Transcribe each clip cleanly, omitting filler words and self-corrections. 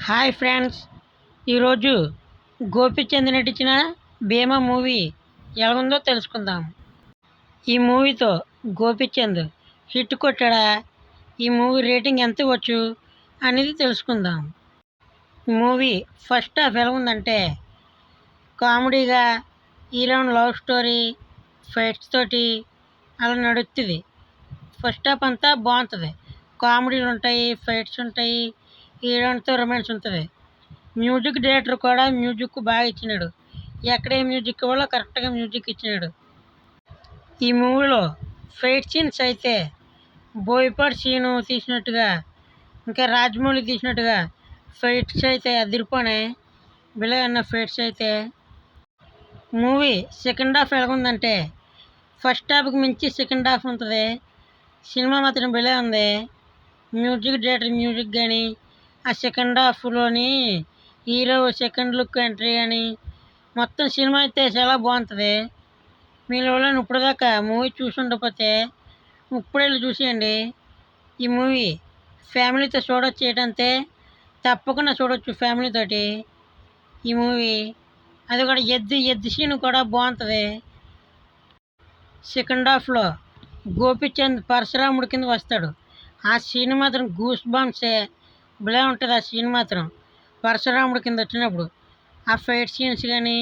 Hi friends, ఈరోజు గోపీచంద్ నటించిన భీమా movie ఎలా ఉందో తెలుసుకుందాం. ఈ మూవీతో గోపీచంద్ హిట్ కొట్టాడా, ఈ మూవీ రేటింగ్ ఎంత ఇవ్వచ్చు అనేది తెలుసుకుందాం. ఈ మూవీ ఫస్ట్ హాఫ్ ఎలా ఉందంటే కామెడీగా, హీరోయిన్ లవ్ స్టోరీ, ఫైట్స్ తోటి అలా నడుస్తుంది. ఫస్ట్ హాఫ్ అంతా బాగుంటుంది. కామెడీలు ఉంటాయి, ఫైట్స్ ఉంటాయి, హీరోయిన్తో రొమాన్స్ ఉంటుంది. మ్యూజిక్ డైరెక్టర్ కూడా మ్యూజిక్ బాగా ఇచ్చినాడు. ఎక్కడే మ్యూజిక్ ఇవ్వాలో కరెక్ట్గా మ్యూజిక్ ఇచ్చినాడు. ఈ మూవీలో ఫైట్ సీన్స్ అయితే బోయపాటి సీను తీసినట్టుగా, ఇంకా రాజమౌళి తీసినట్టుగా ఫైట్స్ అయితే అదిరిపోయినాయి. బిలే అన్న ఫైట్స్ అయితే. మూవీ సెకండ్ హాఫ్ ఎలాగుందంటే ఫస్ట్ హాఫ్కి మించి సెకండ్ హాఫ్ ఉంటుంది. సినిమా మాత్రం బిలే ఉంది. మ్యూజిక్ డైరెక్టర్ మ్యూజిక్ కానీ, ఆ సెకండ్ హాఫ్లోని హీరో సెకండ్ లుక్ ఎంట్రీ అని మొత్తం సినిమా అయితే చాలా బాగుంటుంది. మీరు ఎవరైనా ఇప్పుడు దాకా మూవీ చూసి ఉండకపోతే ఇప్పుడే చూసేయండి. ఈ మూవీ ఫ్యామిలీతో చూడొచ్చు. ఏంటంటే తప్పకుండా చూడొచ్చు ఫ్యామిలీతోటి ఈ మూవీ. అది కూడా ఎద్దు సీన్ కూడా బాగుంటుంది. సెకండ్ హాఫ్లో గోపీచంద్ పరశురాముడి కింద వస్తాడు. ఆ సీన్ మాత్రం గూస్ బంప్సే. భలే ఉంటుంది ఆ సీన్ మాత్రం. పరశురాముడి కింద వచ్చినప్పుడు ఆ ఫైట్ సీన్స్ కానీ,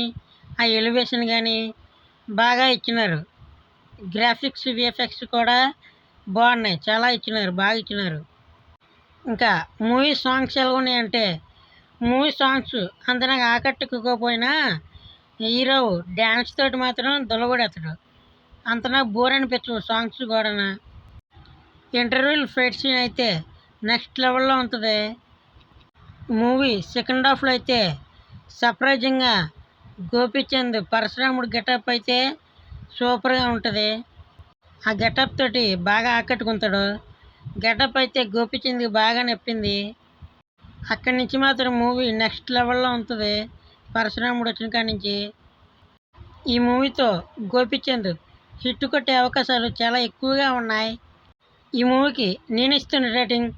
ఆ ఎలివేషన్ కానీ బాగా ఇచ్చినారు. గ్రాఫిక్స్, విఎఫ్ఎక్స్ కూడా బాగున్నాయి. చాలా ఇచ్చినారు, బాగా ఇచ్చినారు. ఇంకా మూవీ సాంగ్స్ ఎలా ఉన్నాయంటే మూవీ సాంగ్స్ అంత నాకు ఆకట్టుకోకపోయినా హీరో డ్యాన్స్ తోటి మాత్రం దొలగొడేస్తాడు. అంత నాకు బోర్ అనిపించవు సాంగ్స్ కూడా. ఇంటర్వ్యూల్ ఫైట్ సీన్ అయితే నెక్స్ట్ లెవెల్లో ఉంటుంది. మూవీ సెకండ్ హాఫ్లో అయితే సర్ప్రైజింగ్గా గోపీచంద్ పరశురాముడు గెటప్ అయితే సూపర్గా ఉంటుంది. ఆ గెటప్ తోటి బాగా ఆకట్టుకుంటాడు. గెటప్ అయితే గోపీచంద్కి బాగా నప్పింది. అక్కడి నుంచి మాత్రం మూవీ నెక్స్ట్ లెవెల్లో ఉంటుంది. పరశురాముడు వచ్చిన కాడి నుంచి ఈ మూవీతో గోపీచంద్ హిట్ కొట్టే అవకాశాలు చాలా ఎక్కువగా ఉన్నాయి. ఈ మూవీకి నేను ఇస్తున్న రేటింగ్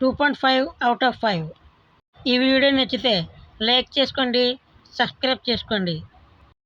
2.5/5. ఈ వీడియో నచ్చితే లైక్ చేసుకోండి, సబ్స్క్రైబ్ చేసుకోండి.